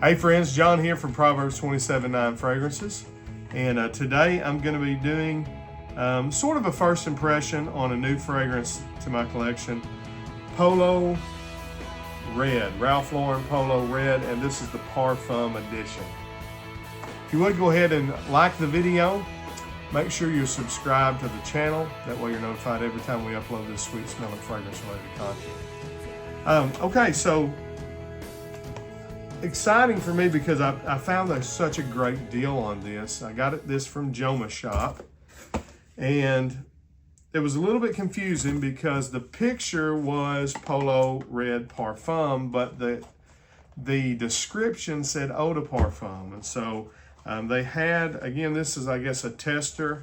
Hey friends, John here from Proverbs 27:9 Fragrances, and today I'm going to be doing sort of a first impression on a new fragrance to my collection, Polo Red, Ralph Lauren Polo Red, and this is the Parfum edition. If you would go ahead and like the video, make sure you're subscribed to the channel, that way you're notified every time we upload this sweet smelling fragrance related content. Okay, so exciting for me because I found there's such a great deal on this. I got this from Joma Shop, and it was a little bit confusing because the picture was Polo Red Parfum, but the description said Eau de Parfum. And so they had, again, this is, I guess, a tester.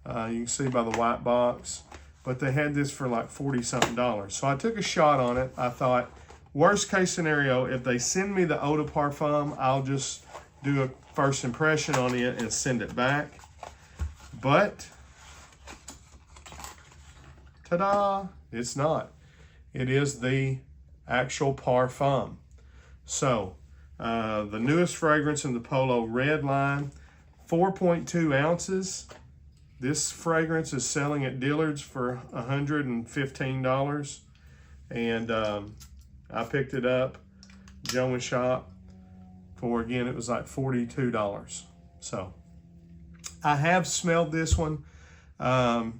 You can see by the white box, but they had this for like $40-something. So I took a shot on it. I thought, worst case scenario, if they send me the Eau de Parfum, I'll just do a first impression on it and send it back. But, ta-da, it's not. It is the actual Parfum. So, the newest fragrance in the Polo Red line, 4.2 ounces. This fragrance is selling at Dillard's for $115. And I picked it up, Joma Shop, for, again, it was like $42. So I have smelled this one, and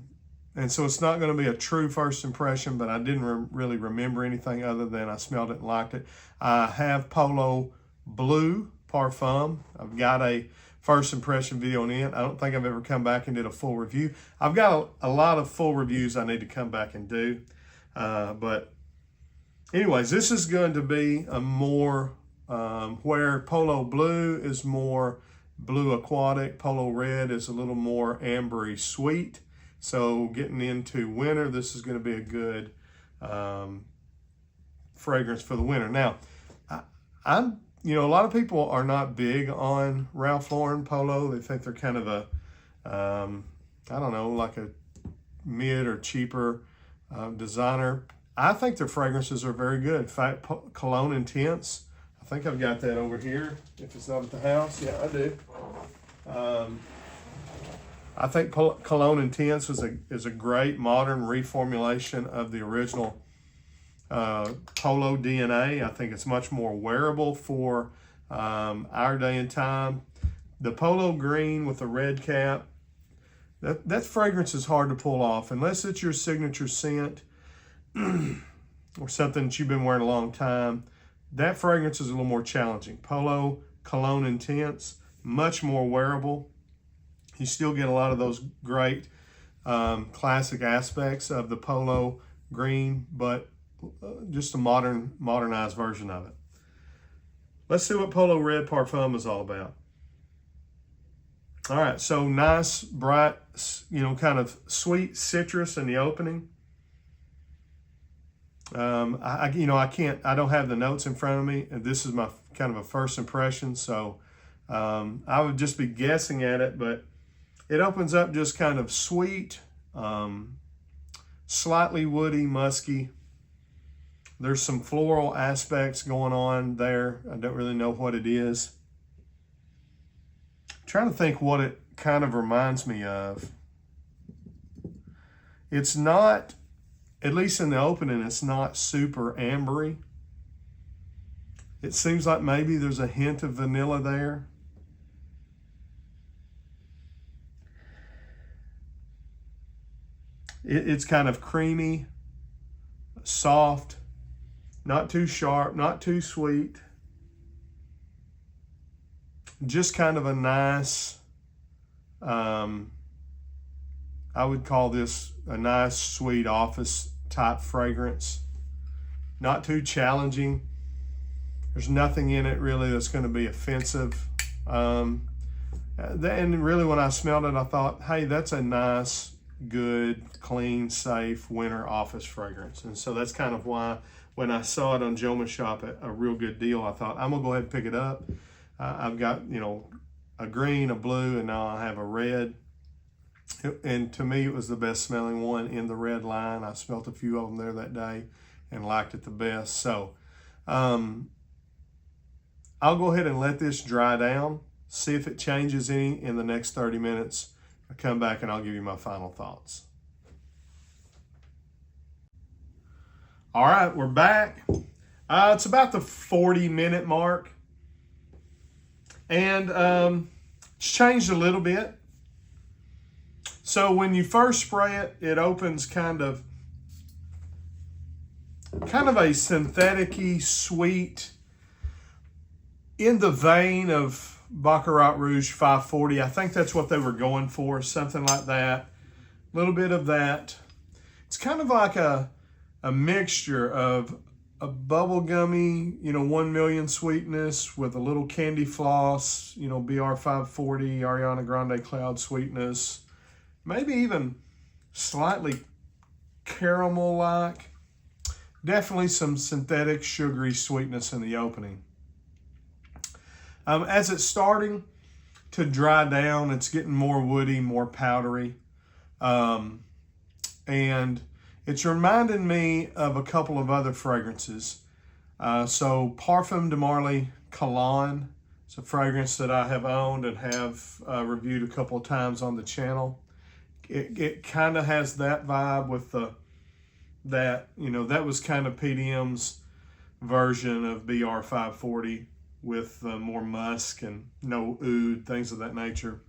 so it's not going to be a true first impression, but I didn't really remember anything other than I smelled it and liked it. I have Polo Blue Parfum. I've got a first impression video on it. I don't think I've ever come back and did a full review. I've got a lot of full reviews I need to come back and do, but anyways, this is going to be a more, where Polo Blue is more blue aquatic, Polo Red is a little more ambery sweet. So getting into winter, this is going to be a good fragrance for the winter. Now, a lot of people are not big on Ralph Lauren Polo. They think they're kind of a, I don't know, like a mid or cheaper designer. I think their fragrances are very good. In fact, Cologne Intense, I think I've got that over here. If it's not at the house, yeah, I do. I think Cologne Intense is a great modern reformulation of the original Polo DNA. I think it's much more wearable for our day and time. The Polo Green with the red cap, that fragrance is hard to pull off unless it's your signature scent or something that you've been wearing a long time. That fragrance is a little more challenging. Polo Cologne Intense, much more wearable. You still get a lot of those great classic aspects of the Polo Green, but just a modernized version of it. Let's see what Polo Red Parfum is all about. All right, so nice, bright, kind of sweet citrus in the opening. I don't have the notes in front of me, and this is my kind of a first impression, so I would just be guessing at it, but it opens up just kind of sweet, slightly woody, musky. There's some floral aspects going on there. I don't really know what it is. I'm trying to think what it kind of reminds me of. It's not, at least in the opening, it's not super ambery. It seems like maybe there's a hint of vanilla there. It's kind of creamy, soft, not too sharp, not too sweet. Just kind of a nice, I would call this a nice, sweet office type fragrance. Not too challenging. There's nothing in it really that's going to be offensive. And really when I smelled it, I thought, hey, that's a nice, good, clean, safe winter office fragrance. And so that's kind of why when I saw it on Joma Shop at a real good deal, I thought, I'm going to go ahead and pick it up. I've got, a green, a blue, and now I have a red. And to me, it was the best smelling one in the red line. I smelled a few of them there that day and liked it the best. So I'll go ahead and let this dry down, see if it changes any in the next 30 minutes. I'll come back and I'll give you my final thoughts. All right, we're back. It's about the 40-minute mark. And it's changed a little bit. So when you first spray it, it opens kind of a synthetic-y, sweet, in the vein of Baccarat Rouge 540. I think that's what they were going for, something like that. A little bit of that. It's kind of like a mixture of a bubblegummy, 1 million sweetness with a little candy floss, BR 540, Ariana Grande Cloud sweetness, maybe even slightly caramel-like. Definitely some synthetic sugary sweetness in the opening. As it's starting to dry down, it's getting more woody, more powdery. And it's reminding me of a couple of other fragrances. So Parfum de Marly Cologne. It's a fragrance that I have owned and have reviewed a couple of times on the channel. It kind of has that vibe with that was kind of PDM's version of BR 540 with more musk and no oud, things of that nature.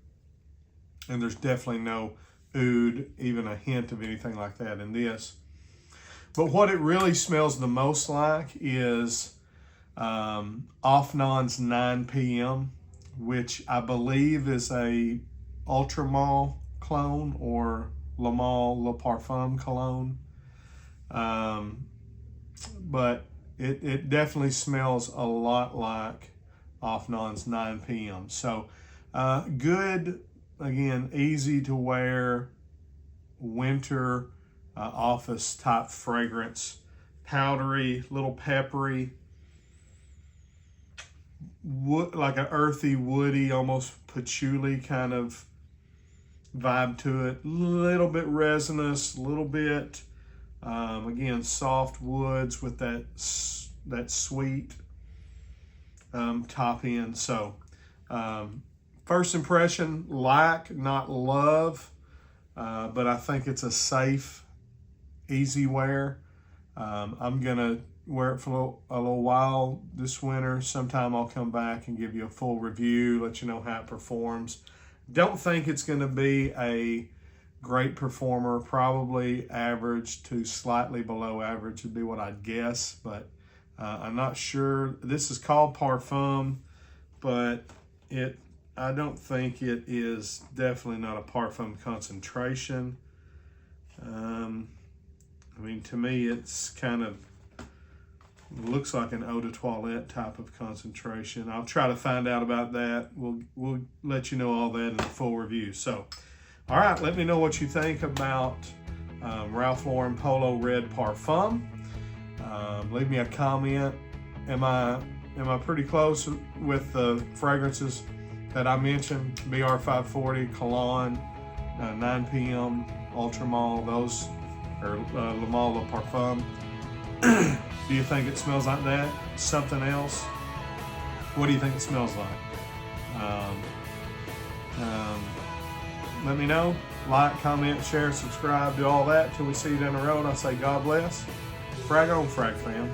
And there's definitely no oud, even a hint of anything like that in this. But what it really smells the most like is Offnon's 9 p.m., which I believe is a Ultramall clone or Le Male Le Parfum cologne. But it definitely smells a lot like Offnon's 9 p.m. So good, again, easy to wear winter office type fragrance. Powdery, little peppery, like an earthy, woody, almost patchouli kind of vibe to it. Little bit resinous, little bit again, soft woods with that sweet top end. So first impression, like, not love, but I think it's a safe, easy wear. I'm gonna wear it for a little while this winter. Sometime I'll come back and give you a full review, let you know how it performs. Don't think it's gonna be a great performer. Probably average to slightly below average would be what I'd guess, but I'm not sure. This is called Parfum, but I don't think it is, definitely not a Parfum concentration. To me, it's kind of looks like an eau de toilette type of concentration. I'll try to find out about that. We'll let you know all that in the full review. So, all right, let me know what you think about Ralph Lauren Polo Red Parfum. Leave me a comment. Am I pretty close with the fragrances that I mentioned? BR 540, Cologne, 9 p.m., Ultramall, those are Le Male Le Parfum. Do you think it smells like that? Something else? What do you think it smells like? Let me know. Like, comment, share, subscribe, do all that till we see you down the road. I say God bless. Frag on, Frag fam.